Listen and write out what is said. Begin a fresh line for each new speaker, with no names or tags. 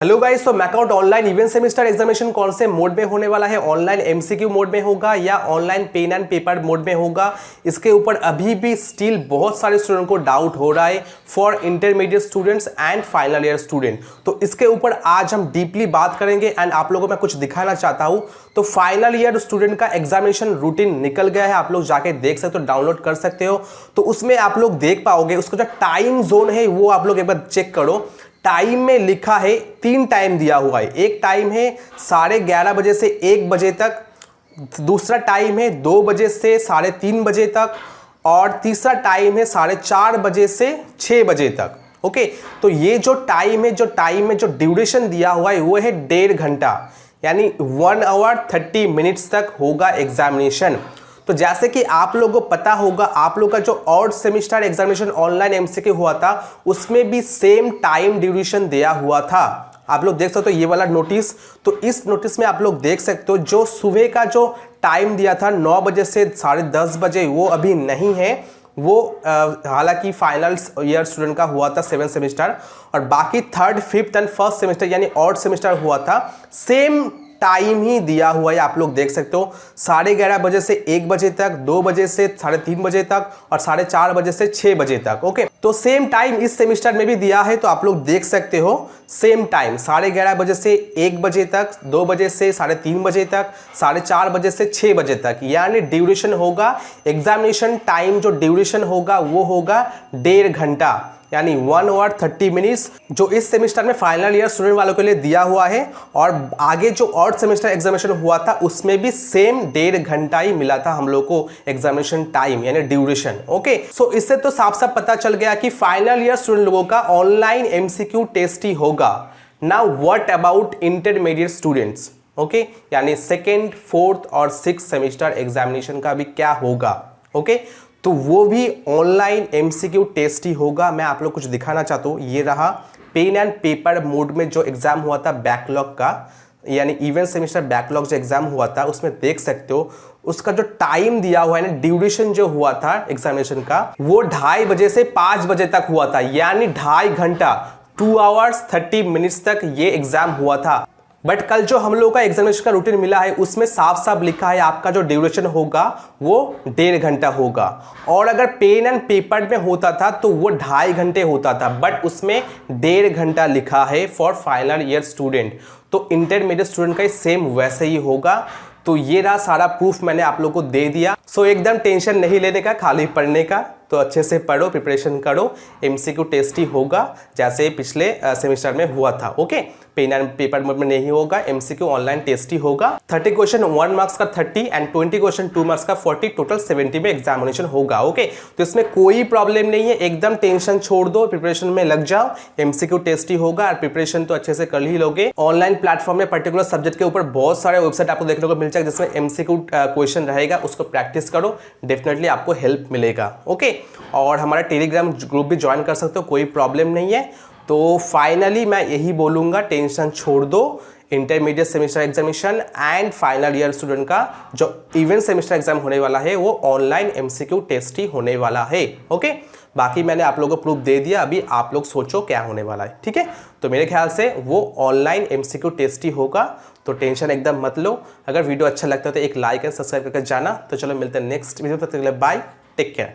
Hello guys, तो मैकाउट online event semester examination कौन से मोड में होने वाला है? ऑनलाइन एमसीक्यू मोड में होगा या online pen and paper mode में होगा? इसके ऊपर अभी भी स्टिल बहुत सारे स्टूडेंट को डाउट हो रहा है for intermediate students and final year student. तो इसके ऊपर आज हम डीपली बात करेंगे एंड आप लोगों को मैं कुछ दिखाना चाहता हूँ। तो फाइनल ईयर स्टूडेंट का एग्जामिनेशन रूटीन निकल गया है, आप लोग जाके देख सकते हो, डाउनलोड कर सकते हो। तो उसमें आप लोग देख पाओगे उसका जो टाइम जोन है वो आप लोग एक बार चेक करो। टाइम में लिखा है 3 टाइम दिया हुआ है। एक टाइम है 11:30 बजे से 1 बजे तक, दूसरा टाइम है 2 बजे से 3:30 बजे तक, और तीसरा टाइम है 4:30 बजे से 6 बजे तक। ओके, तो ये जो टाइम है जो ड्यूरेशन दिया हुआ है वो है 1.5 घंटा, यानी 1 आवर 30 मिनट्स तक होगा एग्जामिनेशन। तो जैसे कि आप लोगों को पता होगा, आप लोग का जो odd semester examination online MCQ हुआ था उसमें भी सेम टाइम ड्यूरेशन दिया हुआ था। आप लोग देख सकते हो ये वाला नोटिस। तो इस नोटिस में आप लोग देख सकते हो जो सुबह का जो टाइम दिया था 9 बजे से 10:30 बजे वो अभी नहीं है। वो हालांकि फाइनल ईयर स्टूडेंट का हुआ था 7th सेमेस्टर, और बाकी 3rd, 5th and 1st semester यानी ऑड सेमेस्टर हुआ था, सेम टाइम ही दिया हुआ है। आप लोग देख सकते हो 11:30 बजे से 1 बजे तक, 2 बजे से 3:30 बजे तक, और 4:30 बजे से 6 बजे तक। ओके, तो सेम टाइम इस सेमेस्टर में भी दिया है। तो आप लोग देख सकते हो सेम टाइम 11:30 बजे से 1 बजे तक, 2 बजे से 3:30 बजे तक, 4:30 बजे से 6 बजे तक, यानी ड्यूरेशन होगा, एग्जामिनेशन टाइम जो ड्यूरेशन होगा वो होगा 1.5 घंटा, यानी 1 आवर 30 मिनट्स, जो इस सेमेस्टर में फाइनल ईयर स्टूडेंट वालों के लिए दिया हुआ है। और आगे जो ऑड सेमेस्टर एग्जामिनेशन हुआ था उसमें भी सेम 1.5 घंटा ही मिला था हम लोग को एग्जामिनेशन टाइम यानी ड्यूरेशन। ओके, सो इससे तो साफ साफ पता चल गया कि फाइनल ईयर स्टूडेंट लोगों का ऑनलाइन एमसीक्यू टेस्ट ही होगा। Now what about intermediate students? Okay, यानी 2nd, 4th और 6th सेमेस्टर एग्जामिनेशन का भी क्या होगा? ओके, तो वो भी ऑनलाइन एमसीक्यू टेस्ट ही होगा। मैं आप लोग कुछ दिखाना चाहता हूँ। ये रहा पेन एंड पेपर मोड में जो एग्जाम हुआ था बैकलॉग का, यानी इवेंट सेमेस्टर बैकलॉग जो एग्जाम हुआ था, उसमें देख सकते हो उसका जो टाइम दिया हुआ है ना, ड्यूरेशन जो हुआ था एग्जामिनेशन का, वो 2:30 बजे से 5 बजे तक हुआ था, यानी 2.5 घंटा, 2 आवर्स 30 मिनट्स तक ये एग्जाम हुआ था। बट कल जो हम लोग का एग्जामिनेशन का रूटीन मिला है उसमें साफ साफ लिखा है आपका जो ड्यूरेशन होगा वो 1.5 घंटा होगा। और अगर पेन एंड पेपर में होता था तो वो 2.5 घंटे होता था, बट उसमें 1.5 घंटा लिखा है फॉर फाइनल ईयर स्टूडेंट। तो इंटरमीडिएट स्टूडेंट का सेम वैसे ही होगा। तो ये रहा सारा प्रूफ, मैंने आप लोग को दे दिया। सो एकदम टेंशन नहीं लेने का, खाली पढ़ने का। तो अच्छे से पढ़ो, प्रिपरेशन करो, एमसीक्यू टेस्ट ही होगा जैसे पिछले सेमेस्टर में हुआ था। ओके, पेन एंड पेपर में नहीं होगा, एमसीक्यू ऑनलाइन टेस्ट ही होगा। 30 क्वेश्चन 1 मार्क्स का 30 एंड 20 क्वेश्चन 2 मार्क्स का 40, टोटल 70 में एग्जामिनेशन होगा। ओके, तो इसमें कोई प्रॉब्लम नहीं है, एकदम टेंशन छोड़ दो, प्रिपरेशन में लग जाओ। एमसीक्यू टेस्ट ही होगा और प्रिपरेशन तो अच्छे से कर ही लोगे। ऑनलाइन प्लेटफॉर्म में पर्टिकुलर सब्जेक्ट के ऊपर बहुत सारे वेबसाइट आपको देखने को मिल जाएगा जिसमें एमसीक्यू क्वेश्चन रहेगा, उसको प्रैक्टिस करो, डेफिनेटली आपको हेल्प मिलेगा। ओके, और हमारा टेलीग्राम ग्रुप भी ज्वाइन कर सकते हो, कोई प्रॉब्लम नहीं है। तो फाइनली मैं यही बोलूँगा, टेंशन छोड़ दो। Intermediate semester examination and final year student का जो इवेंट सेमेस्टर एग्जाम होने वाला है वो ऑनलाइन एमसीक्यू टेस्ट ही होने वाला है। ओके, बाकी मैंने आप लोगों को प्रूफ दे दिया, अभी आप लोग सोचो क्या होने वाला है। ठीक है, तो मेरे ख्याल से वो ऑनलाइन एमसीक्यू टेस्ट ही होगा, तो टेंशन एकदम मत लो। अगर वीडियो अच्छा लगता है तो एक लाइक एंड सब्सक्राइब करके जाना। तो चलो मिलते हैं नेक्स्ट वीडियो, तब तक के लिए बाय, टेक केयर।